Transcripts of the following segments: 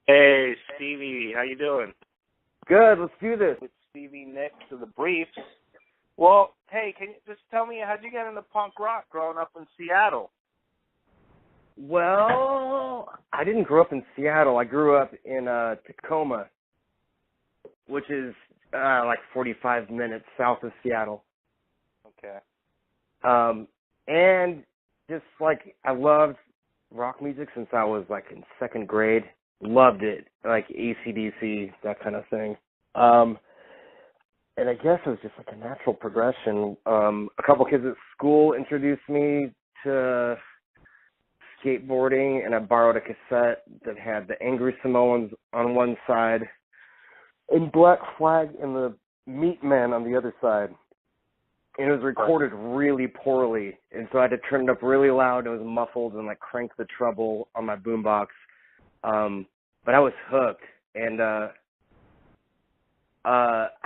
Hey, Stevie, how you doing? Good, let's do this. It's Stevie Nicks of the Briefs. Well, hey, can you just tell me how'd you get into punk rock growing up in Seattle? Well, I didn't grow up in Seattle. I grew up in Tacoma, which is like 45 minutes south of Seattle. Okay. And just like I loved rock music since I was like in second grade. Loved it, like AC/DC, that kind of thing. And I guess it was just like a natural progression. A couple kids at school introduced me to skateboarding, and I borrowed a cassette that had the Angry Samoans on one side and Black Flag and the Meat Men on the other side. And it was recorded really poorly, and so I had to turn it up really loud. It was muffled and like crank the treble on my boombox. But I was hooked, and I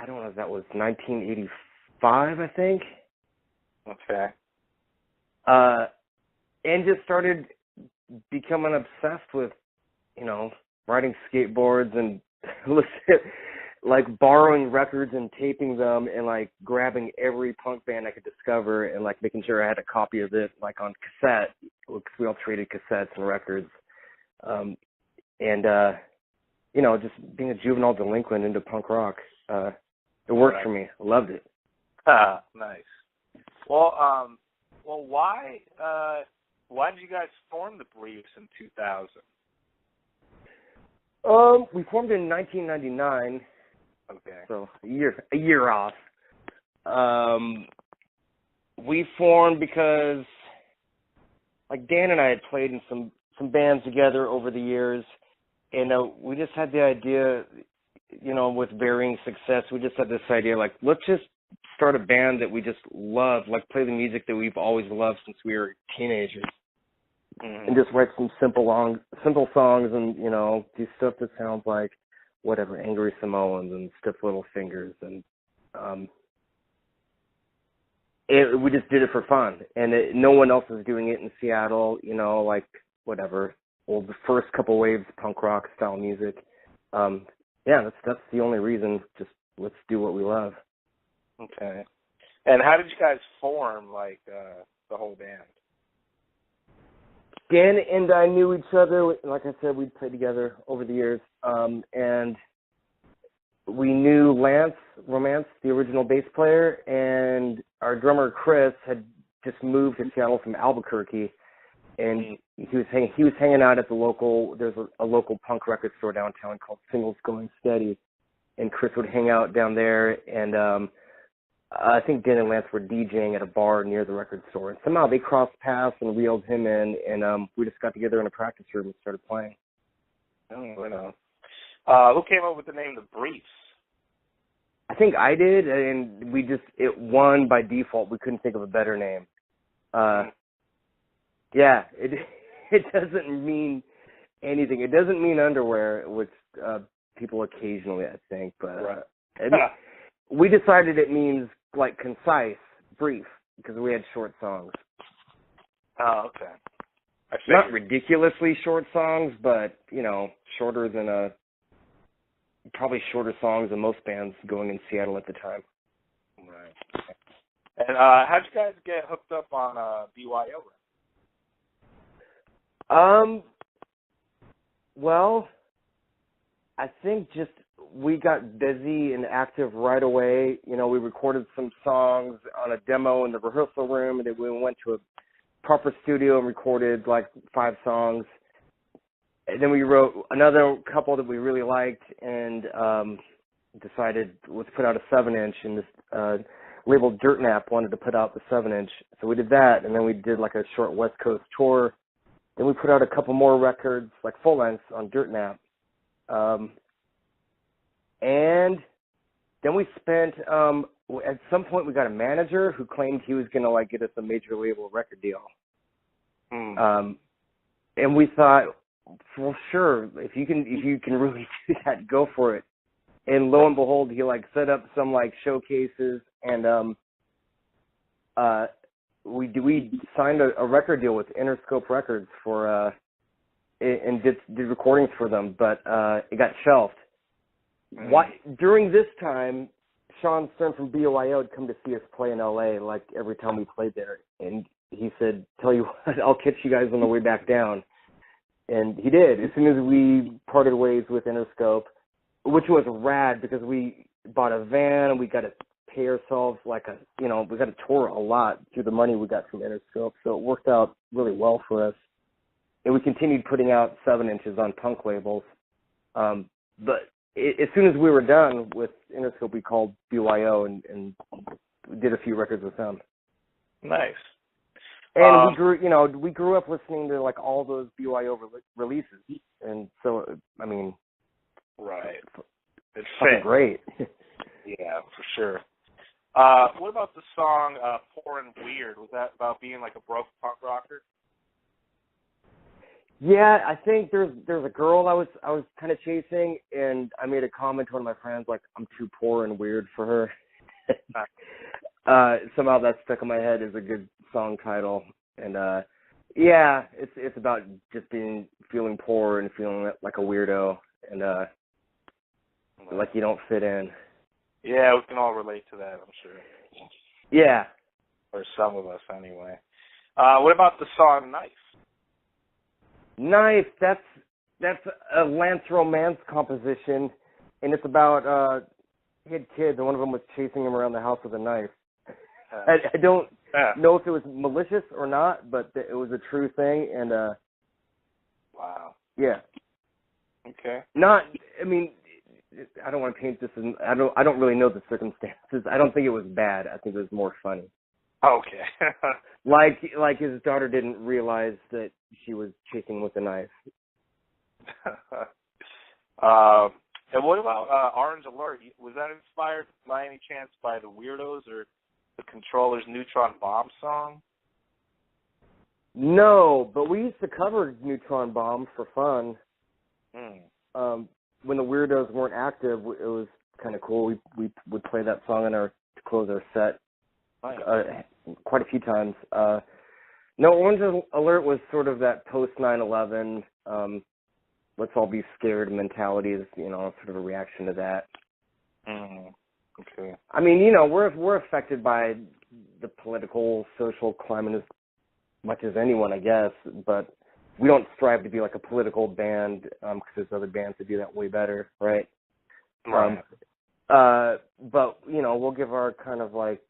don't know if that was 1985, I think. Okay. And just started becoming obsessed with, riding skateboards and like borrowing records and taping them and like grabbing every punk band I could discover and like making sure I had a copy of it like on cassette, because we all traded cassettes and records. Just being a juvenile delinquent into punk rock, it worked for me. I loved it. Ah, nice. Well, why did you guys form the Briefs in 2000? We formed in 1999. Okay. So a year off. We formed because, like, Dan and I had played in some bands together over the years, and we just had the idea, with varying success, we just had this idea, like, let's just start a band that we just love, like play the music that we've always loved since we were teenagers, and just write some simple songs and, do stuff that sounds like whatever, Angry Samoans and Stiff Little Fingers, and we just did it for fun, and no one else was doing it in Seattle, like whatever. Well, the first couple waves of punk rock style music. That's the only reason. Just let's do what we love. Okay. And how did you guys form, like, the whole band? Dan and I knew each other. Like I said, we'd played together over the years. And we knew Lance Romance, the original bass player, and our drummer Chris had just moved to Seattle from Albuquerque. And he was hanging out at there's a local punk record store downtown called Singles Going Steady, and Chris would hang out down there, and I think Dan and Lance were DJing at a bar near the record store, and somehow they crossed paths and reeled him in, and we just got together in a practice room and started playing. Who came up with the name The Briefs? I think I did, and it won by default. We couldn't think of a better name. Yeah, it doesn't mean anything. It doesn't mean underwear, which people occasionally, I think, but we decided it means like concise, brief, because we had short songs. Oh, okay. Not ridiculously short songs, but shorter than probably shorter songs than most bands going in Seattle at the time. Right. And how'd you guys get hooked up on BYO? Well, I think just we got busy and active right away. We recorded some songs on a demo in the rehearsal room, and then we went to a proper studio and recorded like 5 songs. And then we wrote another couple that we really liked and decided let's put out a 7-inch, and this label Dirt Nap wanted to put out the 7-inch. So we did that, and then we did like a short West Coast tour. Then we put out a couple more records, like full lengths on Dirt Nap. And then we spent, at some point we got a manager who claimed he was going to like get us a major label record deal. And we thought, well, sure, if you can really do that, go for it. And lo and behold, he like set up some like showcases, and we signed a record deal with Interscope Records for and did recordings for them, but it got shelved. Mm. Why during this time, Sean Stern from BOYO had come to see us play in LA like every time we played there, and he said, "Tell you what, I'll catch you guys on the way back down." And he did. As soon as we parted ways with Interscope, which was rad because we bought a van and we got to pay ourselves we got to tour a lot through the money we got from Interscope, so it worked out really well for us. And we continued putting out 7 inches on punk labels. But as soon as we were done with Interscope, we called BYO and did a few records with them. Nice. And we grew up listening to like all those BYO releases, and so I mean, right, it's great. Yeah, for sure. What about the song "Poor and Weird"? Was that about being like a broke punk rocker? Yeah, I think there's a girl I was kind of chasing, and I made a comment to one of my friends like I'm too poor and weird for her. Somehow that stuck in my head as a good song title, and yeah, it's about just feeling poor and feeling like a weirdo and like you don't fit in. Yeah, we can all relate to that, I'm sure. Yeah, or some of us anyway. What about the song "Knife"? Knife, that's a Lance Romance composition, and it's about he had kids, and one of them was chasing him around the house with a knife. I don't know if it was malicious or not, but it was a true thing, and wow. Yeah. Okay. I mean, I don't want to paint this as, I don't really know the circumstances. I don't think it was bad. I think it was more funny. Okay. like his daughter didn't realize that she was chasing with a knife. And what about Orange Alert? Was that inspired by any chance by the Weirdos or the Controllers' Neutron Bomb song? No, but we used to cover Neutron Bomb for fun. When the Weirdos weren't active, it was kind of cool. We would play that song to close our set quite a few times. No, Orange Alert was sort of that post 9/11, let's all be scared mentality, sort of a reaction to that. Okay. I mean, we're affected by the political, social climate as much as anyone, I guess, but we don't strive to be like a political band because there's other bands that do that way better, right? Right. But, we'll give our kind of like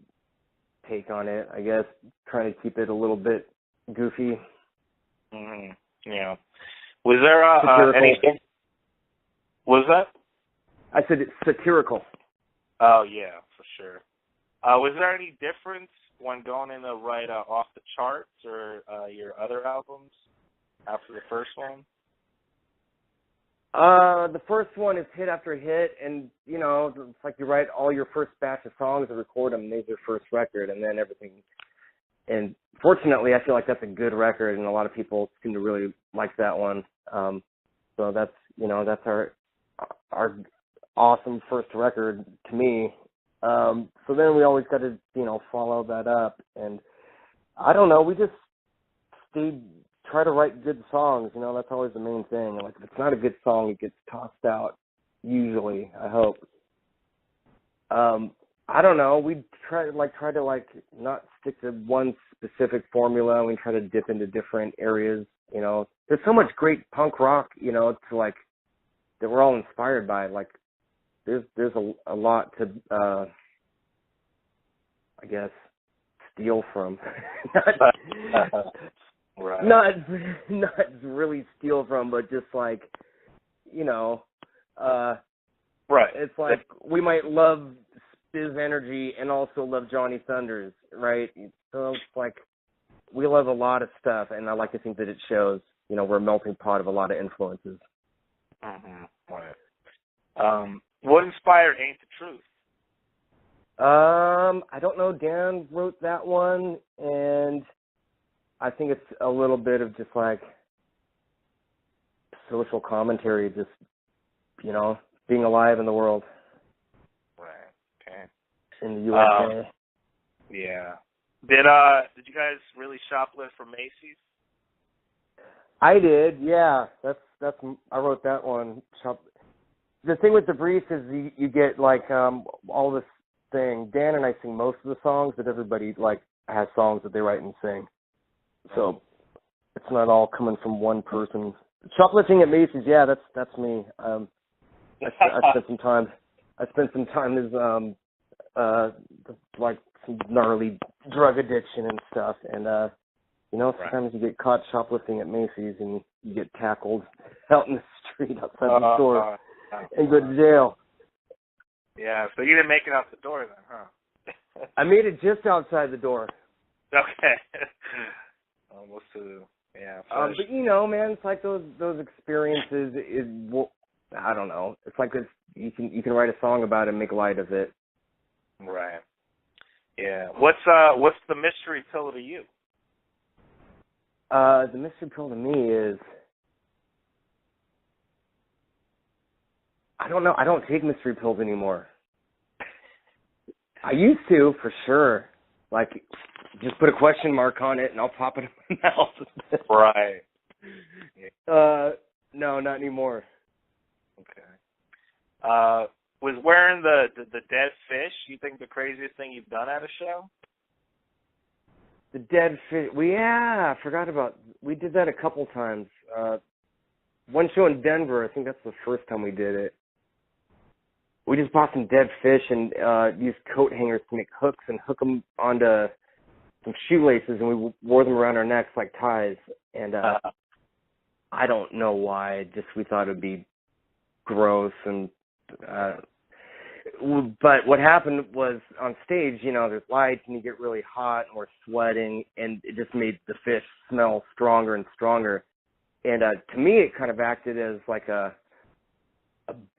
take on it, I guess, trying to keep it a little bit goofy. Yeah. Was there anything? Was that? I said it's satirical. Oh, yeah, for sure. Was there any difference when going in to write Off the Charts or your other albums after the first one? The first one is hit after hit, and, it's like you write all your first batch of songs and record them, and there's your first record, and then everything. And fortunately, I feel like that's a good record, and a lot of people seem to really like that one. So that's, that's our awesome first record to me. So then we always got to, follow that up. And I don't know, we just try to write good songs. That's always the main thing. Like if it's not a good song, it gets tossed out. Usually, I hope. I don't know. We try to not stick to one specific formula. We try to dip into different areas. There's so much great punk rock. It's like that we're all inspired by. Like there's a lot to I guess steal from. Right. Not really steal from, but just like right. It's like we might love Spiz Energy and also love Johnny Thunders, right? So it's like we love a lot of stuff, and I like to think that it shows. We're a melting pot of a lot of influences. Right. What inspired Ain't the Truth? I don't know. Dan wrote that one, and I think it's a little bit of just like social commentary, just being alive in the world. Right. Okay. In the USA. Yeah. Did you guys really shoplift from Macy's? I did, yeah. That's I wrote that one. The thing with the brief is you get like all this thing. Dan and I sing most of the songs, but everybody like has songs that they write and sing. So it's not all coming from one person. Shoplifting at Macy's, yeah, that's me. I spent some time. I spent some time as like some gnarly drug addiction and stuff, and sometimes you get caught shoplifting at Macy's and you get tackled out in the street outside the store and go to jail. Yeah, so you didn't make it out the door then, huh? I made it just outside the door. Okay. Almost to, yeah. But man, it's like those experiences I don't know. It's like you can write a song about it and make light of it. Right. Yeah. What's the mystery pill to you? The mystery pill to me is, I don't know. I don't take mystery pills anymore. I used to, for sure. Like, just put a question mark on it and I'll pop it in my mouth. Right. Yeah. No, not anymore. Okay. Was wearing the dead fish, you think the craziest thing you've done at a show? The dead fish. I forgot about. We did that a couple times. One show in Denver. I think that's the first time we did it. We just bought some dead fish and used coat hangers to make hooks and hook them onto some shoelaces, and we wore them around our necks like ties. And I don't know why. Just we thought it'd be gross and. But what happened was on stage, there's lights and you get really hot and we're sweating, and it just made the fish smell stronger and stronger. And to me, it kind of acted as like a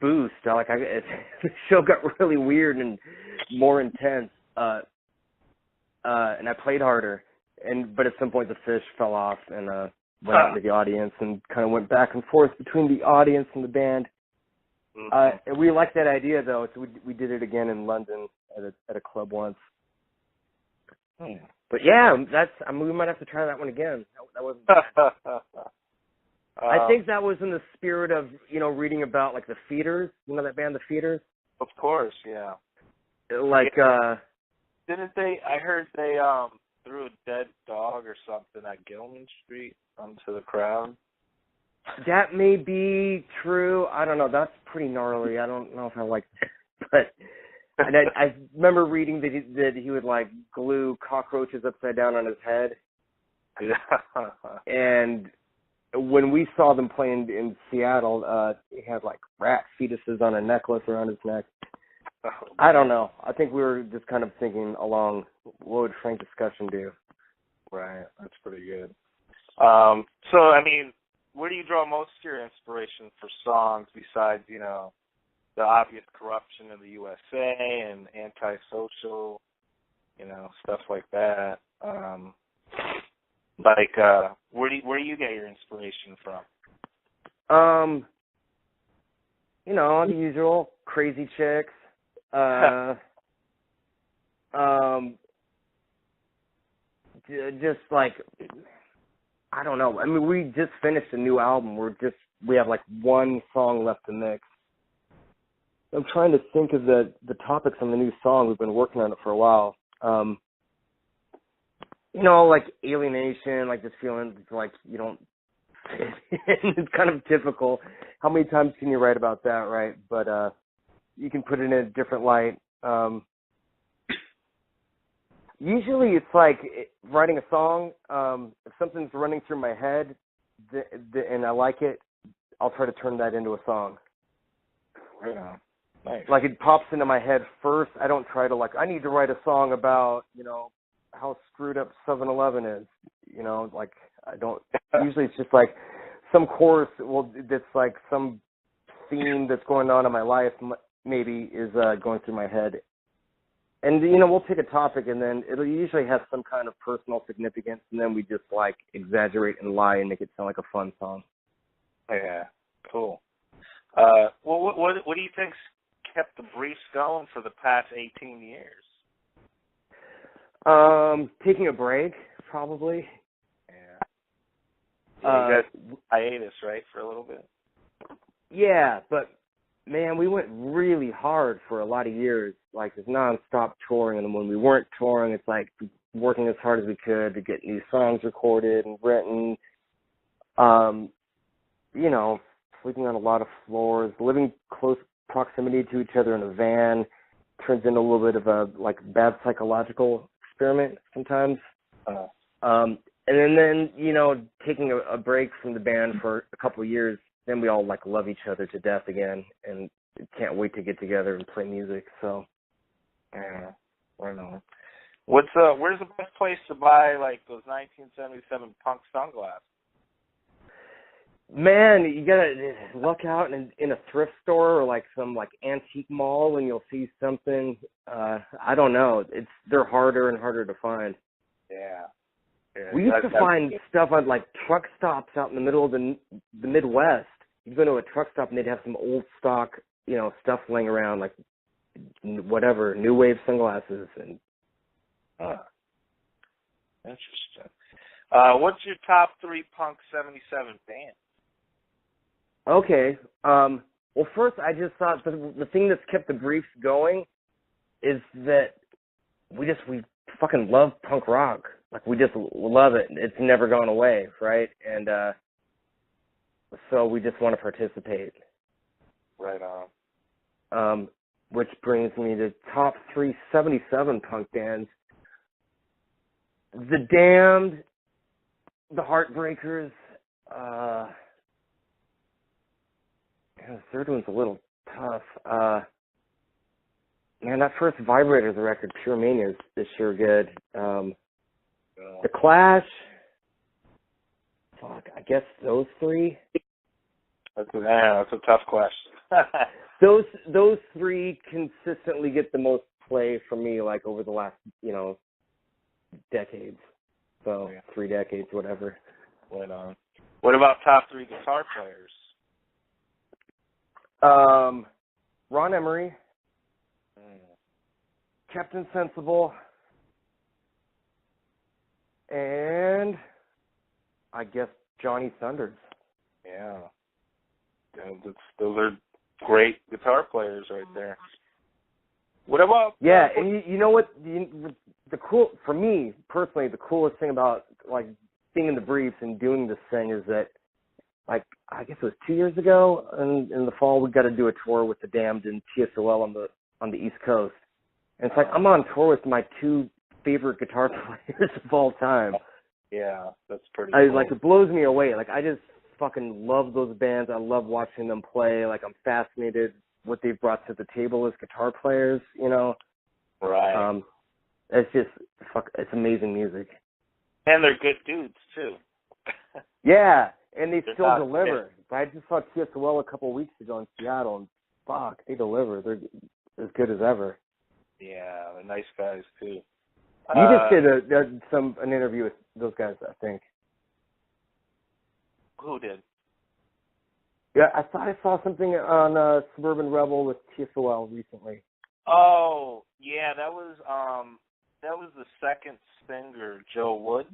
boost. The show got really weird and more intense. And I played harder. But at some point, the fish fell off and went out into the audience and kind of went back and forth between the audience and the band. And we liked that idea, though, so we did it again in London at a club once. But yeah, we might have to try that one again. That wasn't bad. I think that was in the spirit of reading about like the Feeders. You know that band, the Feeders? Of course, yeah. Like didn't they? I heard they threw a dead dog or something at Gilman Street onto the crowd. That may be true. I don't know. That's pretty gnarly. I don't know if I like that. But I remember reading that he would like glue cockroaches upside down on his head. And when we saw them playing in Seattle, he had like rat fetuses on a necklace around his neck. I don't know. I think we were just kind of thinking along, what would Frank Discussion do? Right. That's pretty good. So, I mean, where do you draw most of your inspiration for songs besides, the obvious corruption in the USA and antisocial, stuff like that? Where do you get your inspiration from? The usual crazy chicks. Just like, I don't know. I mean, we just finished a new album. We have like one song left to mix. I'm trying to think of the topics on the new song. We've been working on it for a while. Like alienation, like this feeling like you don't fit in. It's kind of typical. How many times can you write about that, right? But you can put it in a different light. Usually it's like writing a song. If something's running through my head and I like it, I'll try to turn that into a song. Yeah. Nice. Like it pops into my head first. I don't try to I need to write a song about, how screwed up 7-Eleven is. I don't, usually it's just like some chorus, that's like some theme that's going on in my life maybe is going through my head. And, we'll take a topic and then it'll usually have some kind of personal significance, and then we just exaggerate and lie and make it sound like a fun song. Yeah, cool. What do you think's kept the Briefs going for the past 18 years? Taking a break, probably. Yeah, you guys hiatus, right, for a little bit? Yeah, but man, we went really hard for a lot of years, like just nonstop touring. And when we weren't touring, it's like working as hard as we could to get new songs recorded and written. You know, sleeping on a lot of floors, living close proximity to each other in a van turns into a little bit of a like bad psychological experiment sometimes. And then you know, taking a break from the band for a couple of years, then we all like love each other to death again and can't wait to get together and play music. So yeah, I know. Where's the best place to buy like those 1977 punk sunglasses? Man, you gotta look out in a thrift store or like some like antique mall and you'll see something. I don't know. They're harder and harder to find. Yeah. We used to find stuff on like truck stops out in the middle of the Midwest. You'd go to a truck stop and they'd have some old stock, you know, stuff laying around, like whatever, new wave sunglasses and. Interesting. What's your top 3 punk 77 bands? Okay. Well, first, I just thought the thing that's kept the Briefs going is that we fucking love punk rock. Like, we just love it. It's never gone away, right? And so we just want to participate. Right on. Which brings me to top 3 77 punk bands. The Damned, the Heartbreakers, the third one's a little tough. Man, that first Vibrators record, Pure Mania, is sure good. The Clash, fuck, I guess those 3. That's a tough question. Those 3 consistently get the most play from me, like over the last, you know, decades. So 3 decades, whatever. Right on. What about top 3 guitar players? Ron Emery, Captain Sensible, and I guess Johnny Thunders. Yeah. Those are great guitar players right there. What about... Yeah, and you know what? For me, personally, the coolest thing about, like, being in the Briefs and doing this thing is that, like, I guess it was 2 years ago, in the fall, we got to do a tour with the Damned and TSOL on the East Coast. And it's like, I'm on tour with my 2 favorite guitar players of all time. Yeah, that's pretty cool. Like, it blows me away. Like, I just fucking love those bands. I love watching them play. Like, I'm fascinated what they've brought to the table as guitar players, you know? Right. It's just, it's amazing music. And they're good dudes, too. Yeah, and they still deliver. I just saw TSOL a couple of weeks ago in Seattle, and fuck, they deliver. They're as good as ever. Yeah, they're nice guys, too. You just did an interview with those guys, I think. Who did? Yeah, I thought I saw something on Suburban Rebel with TSOL recently. Oh, yeah, that was the second singer, Joe Wood,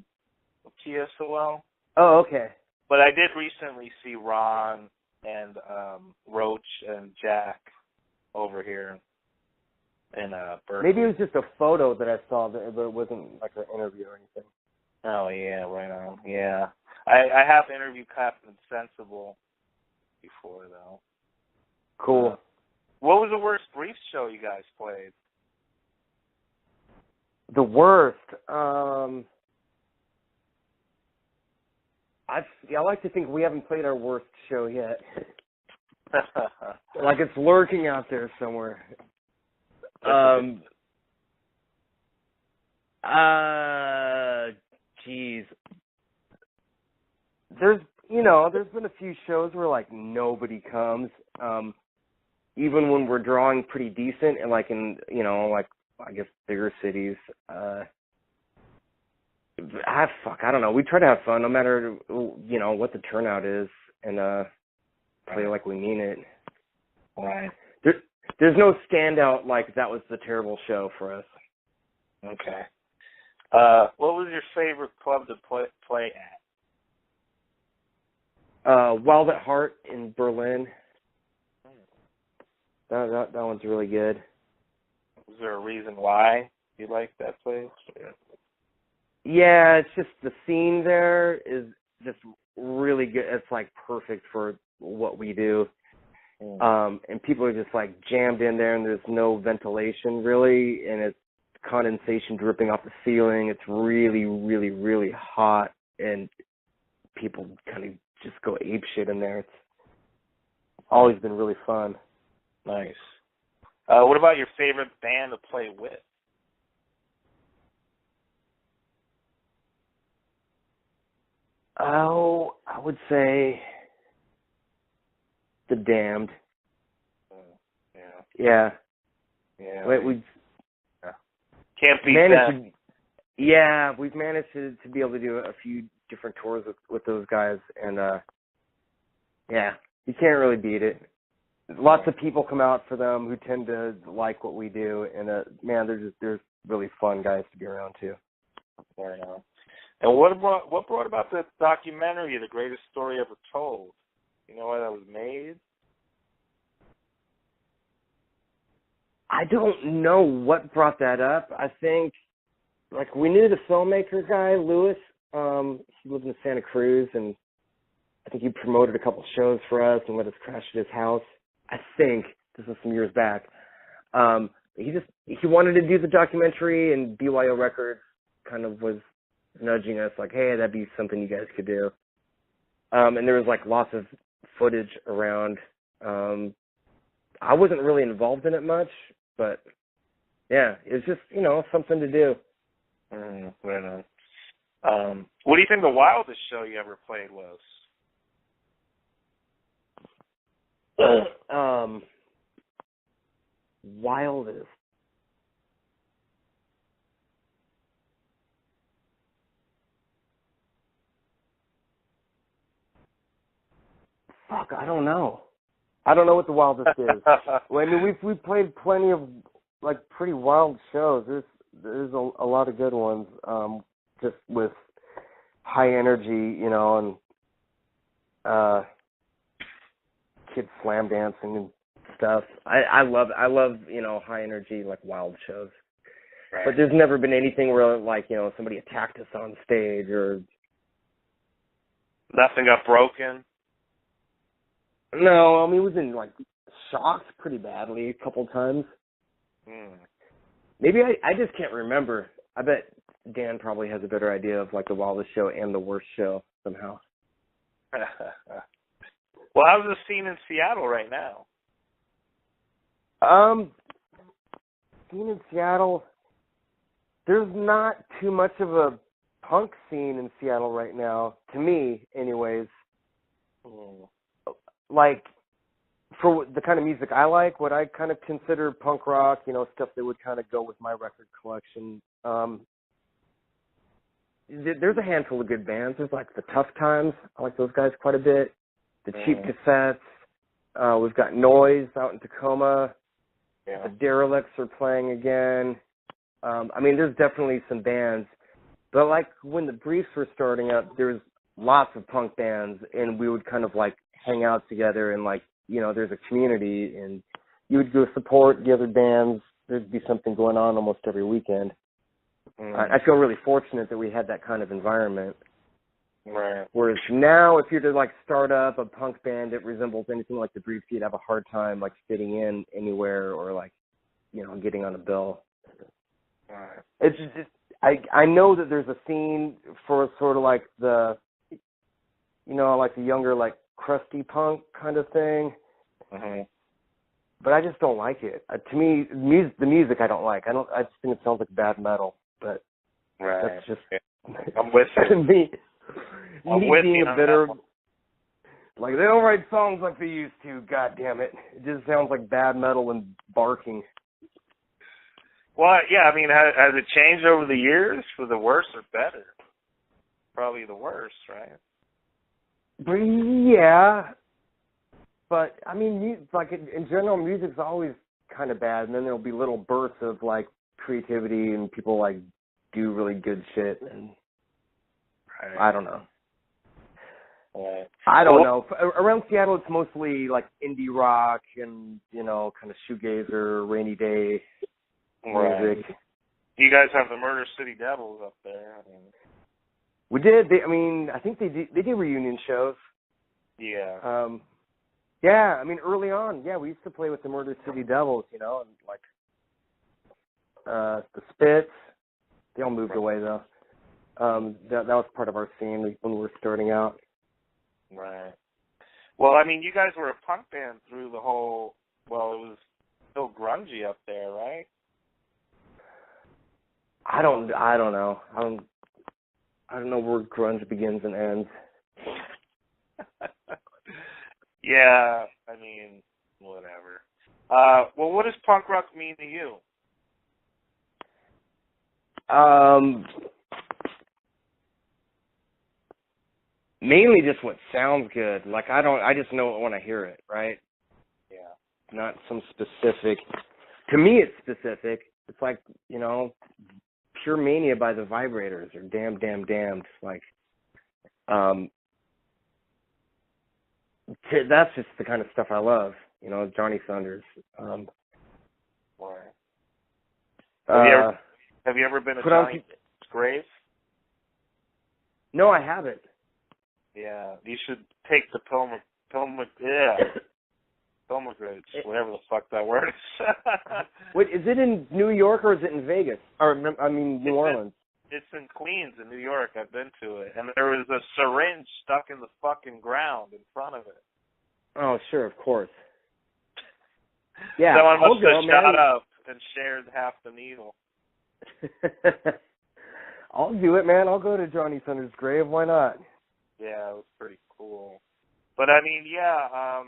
of TSOL. Oh, okay. But I did recently see Ron and Roach and Jack over here in Berkeley. Maybe it was just a photo that I saw, but it wasn't like an interview or anything. Oh, yeah, right on. Yeah. I have interviewed Captain Sensible before, though. Cool. What was the worst Briefs show you guys played? The worst? I like to think we haven't played our worst show yet. Like it's lurking out there somewhere. Geez. There's been a few shows where like nobody comes. Even when we're drawing pretty decent and like in, like I guess bigger cities. I don't know. We try to have fun no matter, what the turnout is and play like we mean it. Right. There's no standout like that was the terrible show for us. Okay. What was your favorite club to play at? Wild at Heart in Berlin. That one's really good. Is there a reason why you like that place? Yeah, it's just the scene there is just really good. It's like perfect for what we do. And people are just like jammed in there, and there's no ventilation really, and it's condensation dripping off the ceiling. It's really, really, really hot, and people kind of just go apeshit in there. It's always been really fun. Nice. What about your favorite band to play with? Oh, I would say The Damned. Yeah. We can't beat that. Yeah, we've managed to be able to do a few different tours with those guys, and yeah, you can't really beat it. Lots of people come out for them who tend to like what we do, and man, they're really fun guys to be around too. Fair enough. And what brought about the documentary, The Greatest Story Ever Told? You know why that was made? I don't know what brought that up. I think, like, we knew the filmmaker guy, Lewis. He lived in Santa Cruz, and I think he promoted a couple shows for us and let us crash at his house. I think this was some years back. He wanted to do the documentary, and BYO Records kind of was nudging us like, hey, that'd be something you guys could do. And there was like lots of footage around. I wasn't really involved in it much, but yeah, it's just, something to do. Right on. What do you think the wildest show you ever played was? Wildest. Fuck, I don't know. I don't know what the wildest is. Well, I mean, we've played plenty of like pretty wild shows. There's a lot of good ones. Just with high energy, and kids slam dancing and stuff. I love high energy, like, wild shows. Right. But there's never been anything where, like, somebody attacked us on stage or nothing got broken. No, I mean, we've been like shocked pretty badly a couple times. Maybe I just can't remember. I bet Dan probably has a better idea of like the wildest show and the worst show somehow. Well, how's the scene in Seattle right now? Scene in Seattle, there's not too much of a punk scene in Seattle right now, to me anyways. Like, for the kind of music I like, what I kind of consider punk rock, stuff that would kind of go with my record collection. There's a handful of good bands. There's like the Tough Times. I like those guys quite a bit. The Cheap Cassettes. We've got Noise out in Tacoma. The Derelicts are playing again. I mean, there's definitely some bands. But like when the Briefs were starting up, there was lots of punk bands, and we would kind of like hang out together, and like, there's a community, and you would go support the other bands. There'd be something going on almost every weekend. I feel really fortunate that we had that kind of environment. Right. Whereas now, if you're to like start up a punk band that resembles anything like the Briefs, you'd have a hard time like fitting in anywhere or like, getting on a bill. Right. It's just, I know that there's a scene for sort of like the, like the younger, like crusty punk kind of thing. But I just don't like it. To me, the music I don't like. I just think it sounds like bad metal. But that's just I'm with you. me with being you a bitter. Like, they don't write songs like they used to. God damn it! It just sounds like bad metal and barking. Well, yeah. I mean, has it changed over the years for the worse or better? Probably the worse, right? But yeah. But I mean, like in general, music's always kind of bad, and then there'll be little bursts of like creativity, and people like do really good shit, and I don't know. Right. I don't know. Around Seattle, it's mostly like indie rock and, you know, kind of shoegazer, rainy day music. You guys have the Murder City Devils up there. I mean, we did. I think they did reunion shows. Yeah. Yeah, I mean, early on, yeah, we used to play with the Murder City Devils, you know, and like the Spits. They all moved away, though. That was part of our scene when we were starting out. Right. Well, I mean, you guys were a punk band through the whole, well, it was still grungy up there, right? I don't know. I don't know where grunge begins and ends. Yeah, I mean, whatever. Well, what does punk rock mean to you? Mainly just what sounds good. Like I just know it when I hear it, right? Yeah. Not some specific. To me, it's specific. It's like, you know, Pure Mania by the Vibrators or Damn Damn Damned. Like, that's just the kind of stuff I love. You know, Johnny Thunders. Have you ever been to Johnny's grave? No, I haven't. Yeah, you should take the Pilgrimage, whatever the fuck that word is. Wait, is it in New York or is it in Vegas? Or I mean, New Orleans. It's in Queens in New York. I've been to it, and there was a syringe stuck in the fucking ground in front of it. Oh, sure, of course. Yeah, someone must have shot up and shared half the needle. I'll do it, man. I'll go to Johnny Thunders' grave. Why not? Yeah, it was pretty cool. But I mean, yeah.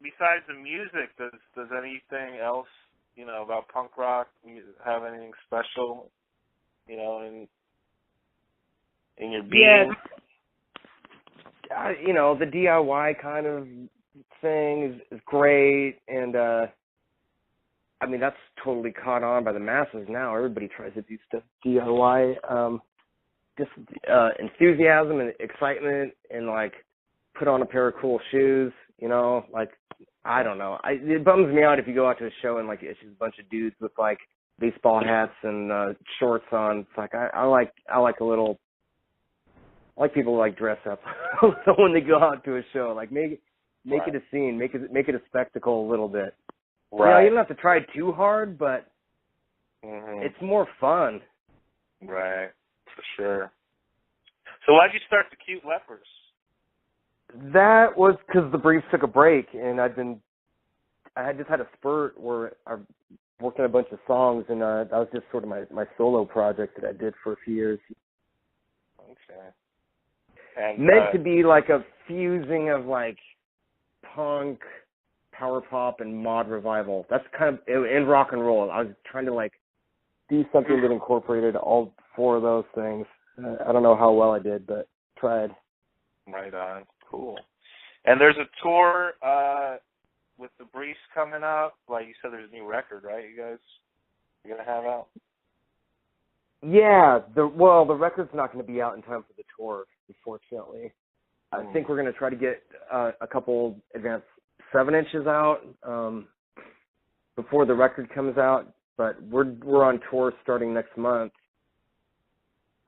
Besides the music, does anything else, you know, about punk rock have anything special, you know, in your being? Yeah. You know, the DIY kind of thing is great, and I mean, that's totally caught on by the masses now. Everybody tries to do stuff DIY. Just enthusiasm and excitement and, like, put on a pair of cool shoes, you know? Like, I don't know. It bums me out if you go out to a show and, like, it's just a bunch of dudes with, like, baseball hats and shorts on. It's like, I like a little... I like people who, like, dress up when they go out to a show. Like, make it a scene. Make it a spectacle a little bit. Right. You know, you don't have to try too hard, but it's more fun. Right. For sure. So why'd you start the Cute Lepers? That was because the Briefs took a break, and I had just had a spurt where I worked on a bunch of songs, and that was just sort of my solo project that I did for a few years. Okay. And, meant to be like a fusing of like punk, power pop, and mod revival. That's kind of in rock and roll. I was trying to like do something that incorporated all four of those things. I don't know how well I did, but tried. Right on. Cool. And there's a tour with the Briefs coming up. Like you said, there's a new record, right? You're gonna have out? Yeah. The record's not going to be out in time for the tour, unfortunately. I think we're going to try to get a couple advanced 7-inches out before the record comes out. But we're on tour starting next month.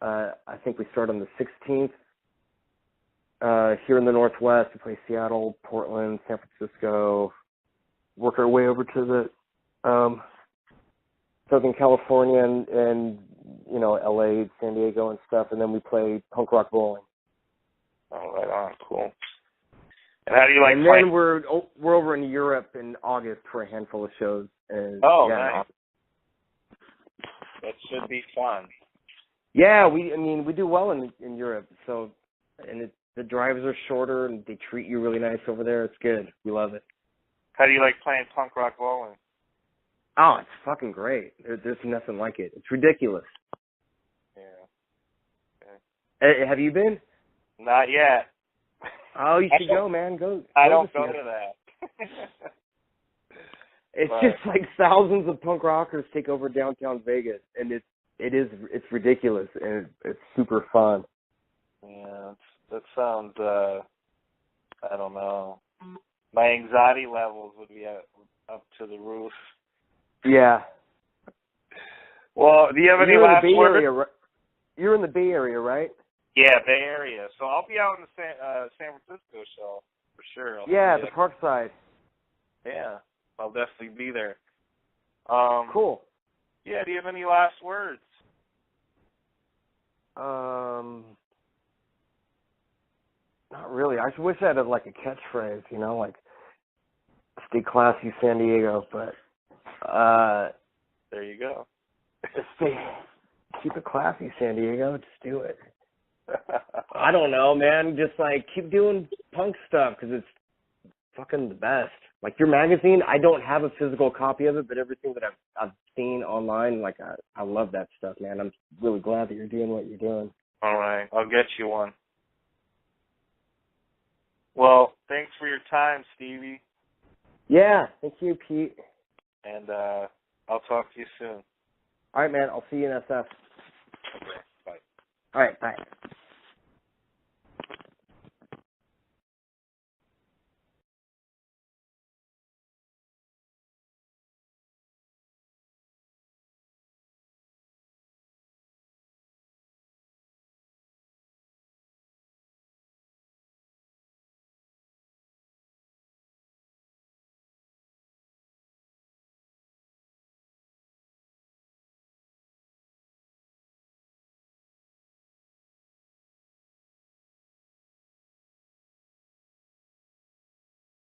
I think we start on the 16th. Here in the Northwest, we play Seattle, Portland, San Francisco, work our way over to the Southern California and you know, LA, San Diego and stuff, and then we play punk rock bowling. Oh, right on. Cool. And how do you like and playing? Then we're over in Europe in August for a handful of shows. And, nice. That should be fun. Yeah, we do well in Europe. So, and the drives are shorter and they treat you really nice over there. It's good. We love it. How do you like playing punk rock bowling? Oh, it's fucking great. There's nothing like it. It's ridiculous. Yeah. Okay. Have you been? Not yet. Oh, you should go, man. Go. I don't go to that. It's just like thousands of punk rockers take over downtown Vegas, and it's ridiculous, and it's super fun. Yeah, That sounds, I don't know. My anxiety levels would be up to the roof. Yeah. Well, do you have any last words? You're in the Bay Area, right? Yeah, Bay Area. So I'll be out in the San Francisco show for sure. The Park side. Yeah, I'll definitely be there. Cool. Yeah, do you have any last words? Not really. I wish I had like a catchphrase, like "Stay classy, San Diego," but there you go. Keep it classy, San Diego. Just do it. I don't know, man. Just like keep doing punk stuff because it's fucking the best. Like your magazine, I don't have a physical copy of it, but everything that I've seen online, like I love that stuff, man. I'm really glad that you're doing what you're doing. All right, I'll get you one. Well, thanks for your time, Stevie. Yeah, thank you, Pete. And I'll talk to you soon. All right, man. I'll see you in SF. Okay, bye. All right, bye.